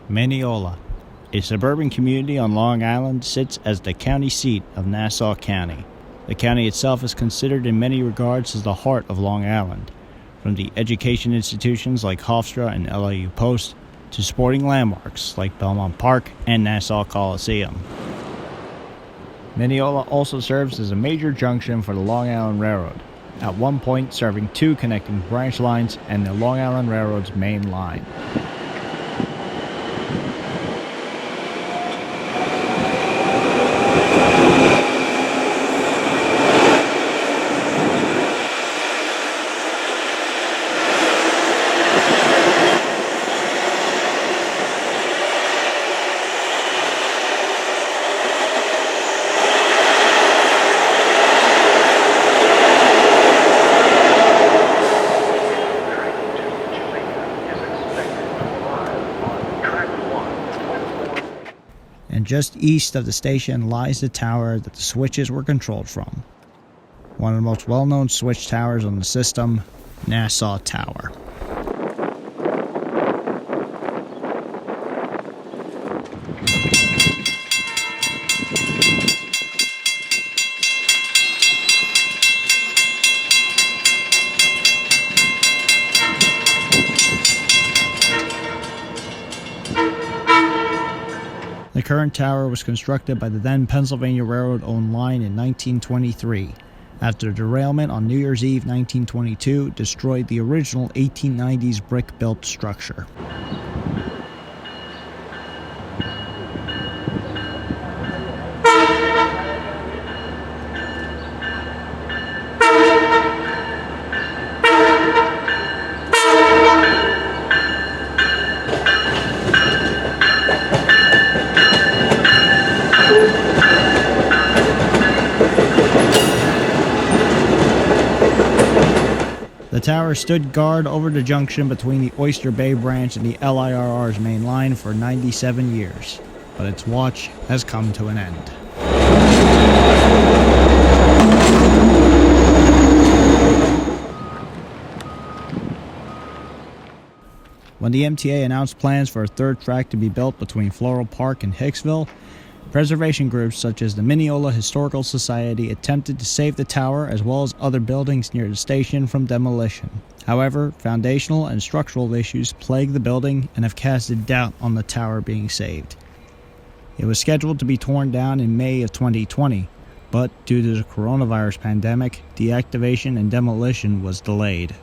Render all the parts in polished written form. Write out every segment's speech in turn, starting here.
Mineola, a suburban community on Long Island, sits as the county seat of Nassau County. The county itself is considered in many regards as the heart of Long Island, from the education institutions like Hofstra and LIU Post to sporting landmarks like Belmont Park and Nassau Coliseum. Mineola also serves as a major junction for the Long Island Railroad, at one point serving two connecting branch lines and the Long Island Railroad's main line. And just east of the station lies the tower that the switches were controlled from. One of the most well-known switch towers on the system, Nassau Tower. The current tower was constructed by the then Pennsylvania Railroad-owned line in 1923, after derailment on New Year's Eve 1922 destroyed the original 1890s brick-built structure. The tower stood guard over the junction between the Oyster Bay branch and the LIRR's main line for 97 years, but its watch has come to an end. When the MTA announced plans for a third track to be built between Floral Park and Hicksville, preservation groups such as the Mineola Historical Society attempted to save the tower as well as other buildings near the station from demolition. However, foundational and structural issues plague the building and have casted doubt on the tower being saved. It was scheduled to be torn down in May of 2020, but due to the coronavirus pandemic, deactivation and demolition was delayed.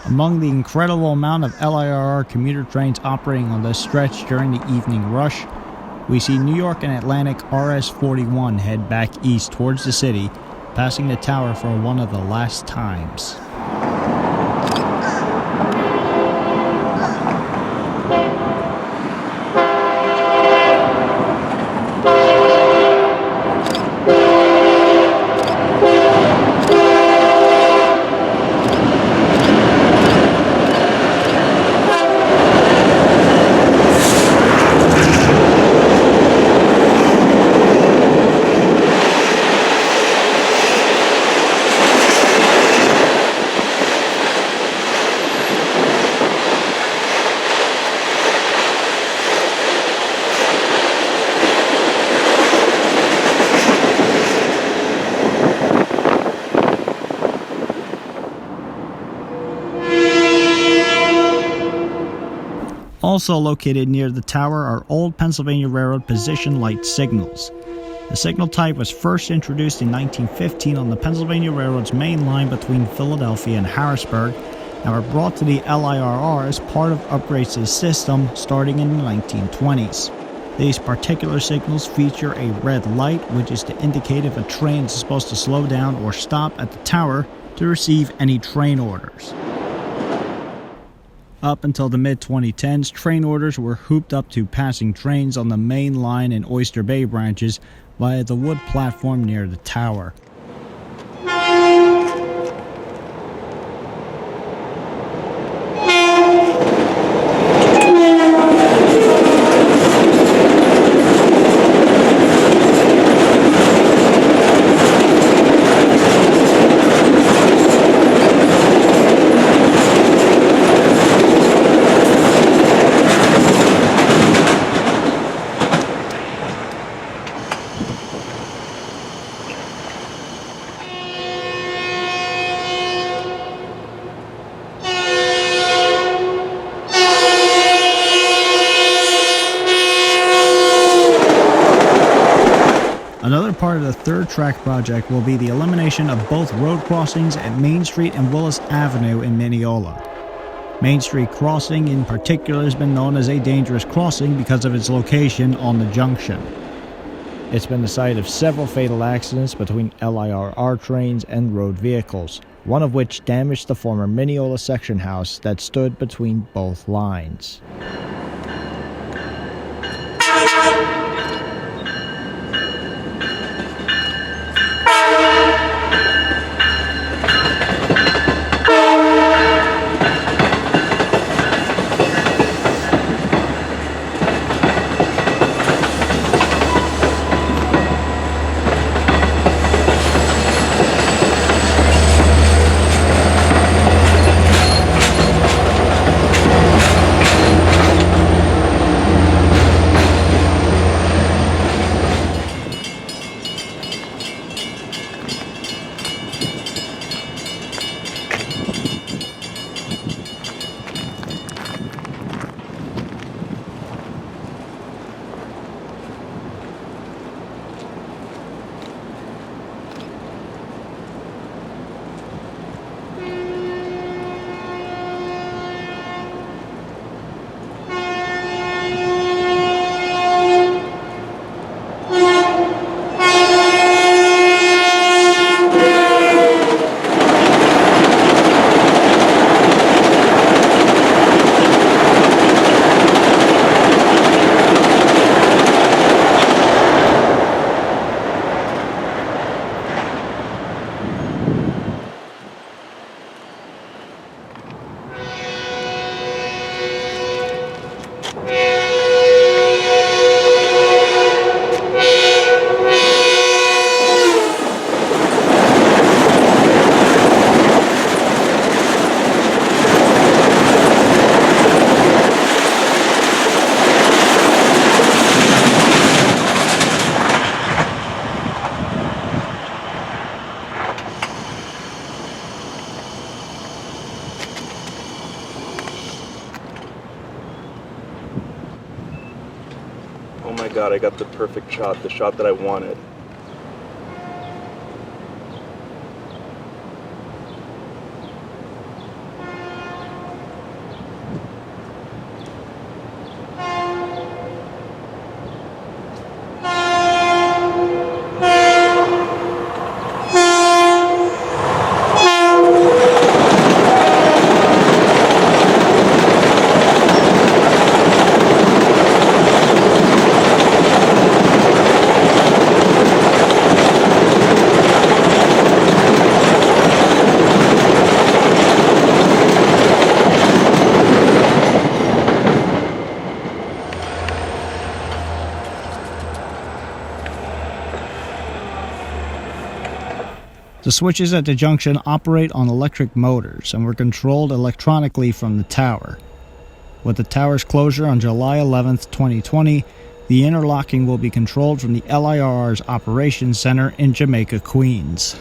Among the incredible amount of LIRR commuter trains operating on this stretch during the evening rush, we see New York and Atlantic RS-41 head back east towards the city, passing the tower for one of the last times. Also located near the tower are old Pennsylvania Railroad position light signals. The signal type was first introduced in 1915 on the Pennsylvania Railroad's main line between Philadelphia and Harrisburg, and were brought to the LIRR as part of upgrades to the system starting in the 1920s. These particular signals feature a red light, which is to indicate if a train is supposed to slow down or stop at the tower to receive any train orders. Up until the mid-2010s, train orders were hooped up to passing trains on the main line and Oyster Bay branches via the wood platform near the tower. Another part of the third track project will be the elimination of both road crossings at Main Street and Willis Avenue in Mineola. Main Street crossing in particular has been known as a dangerous crossing because of its location on the junction. It's been the site of several fatal accidents between LIRR trains and road vehicles, one of which damaged the former Mineola section house that stood between both lines. Oh my god, I got the perfect shot, the shot that I wanted. The switches at the junction operate on electric motors and were controlled electronically from the tower. With the tower's closure on July 11, 2020, the interlocking will be controlled from the LIRR's Operations Center in Jamaica, Queens.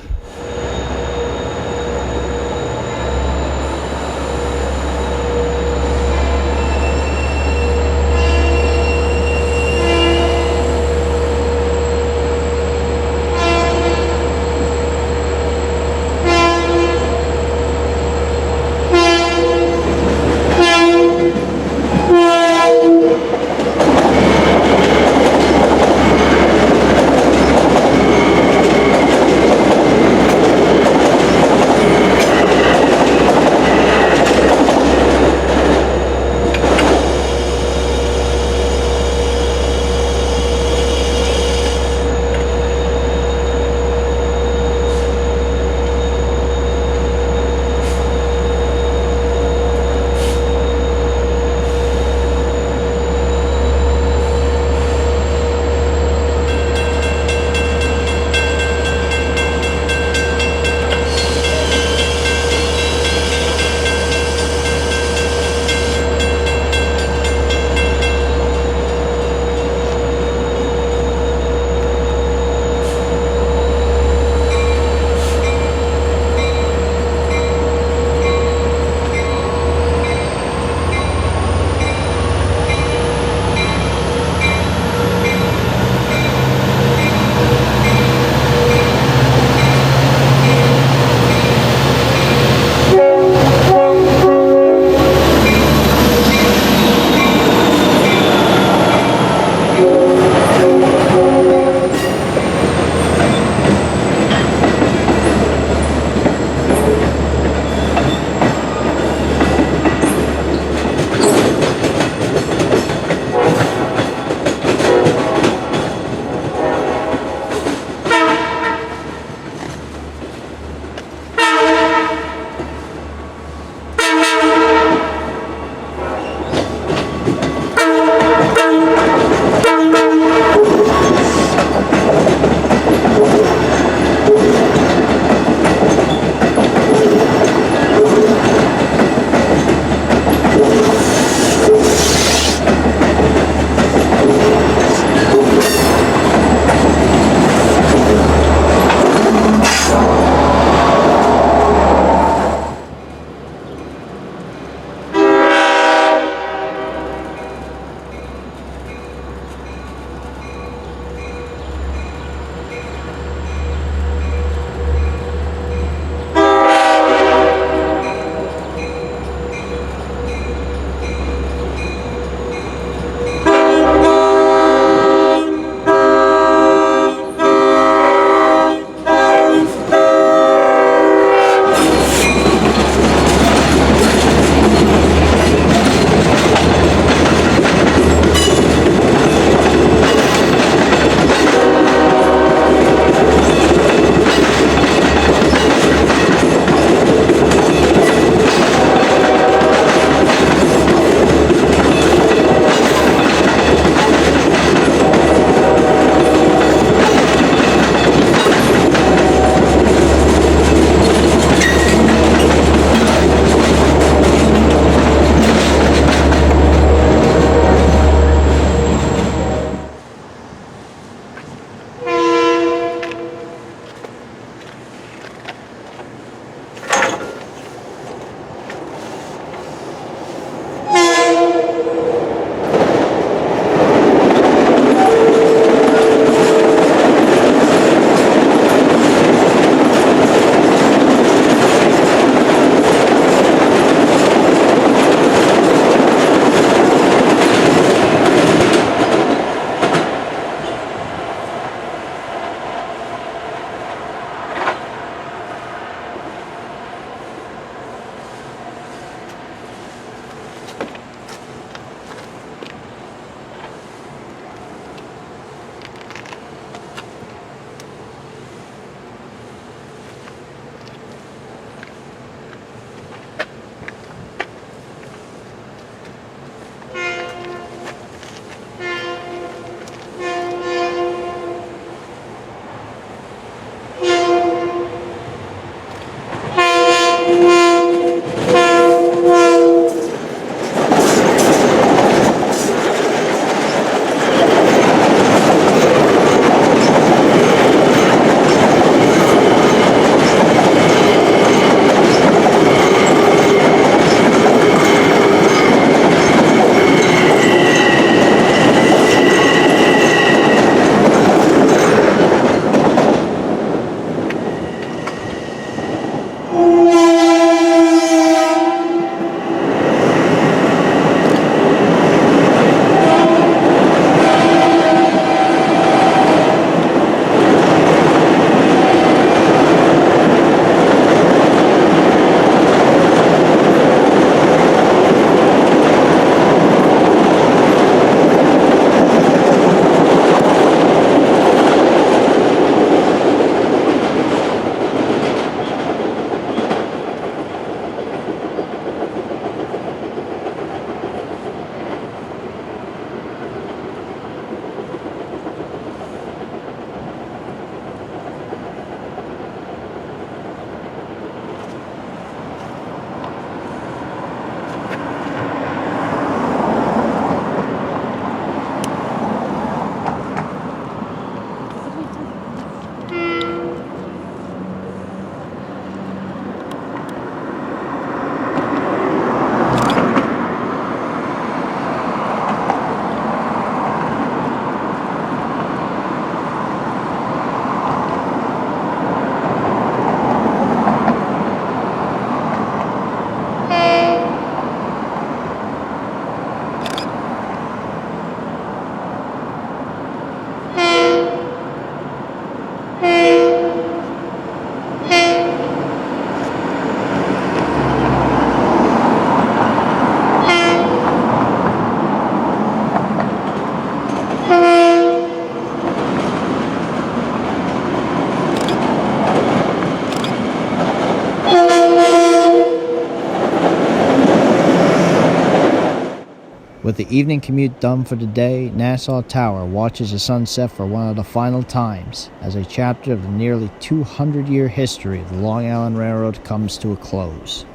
With the evening commute done for the day, Nassau Tower watches the sunset for one of the final times as a chapter of the nearly 200-year history of the Long Island Railroad comes to a close.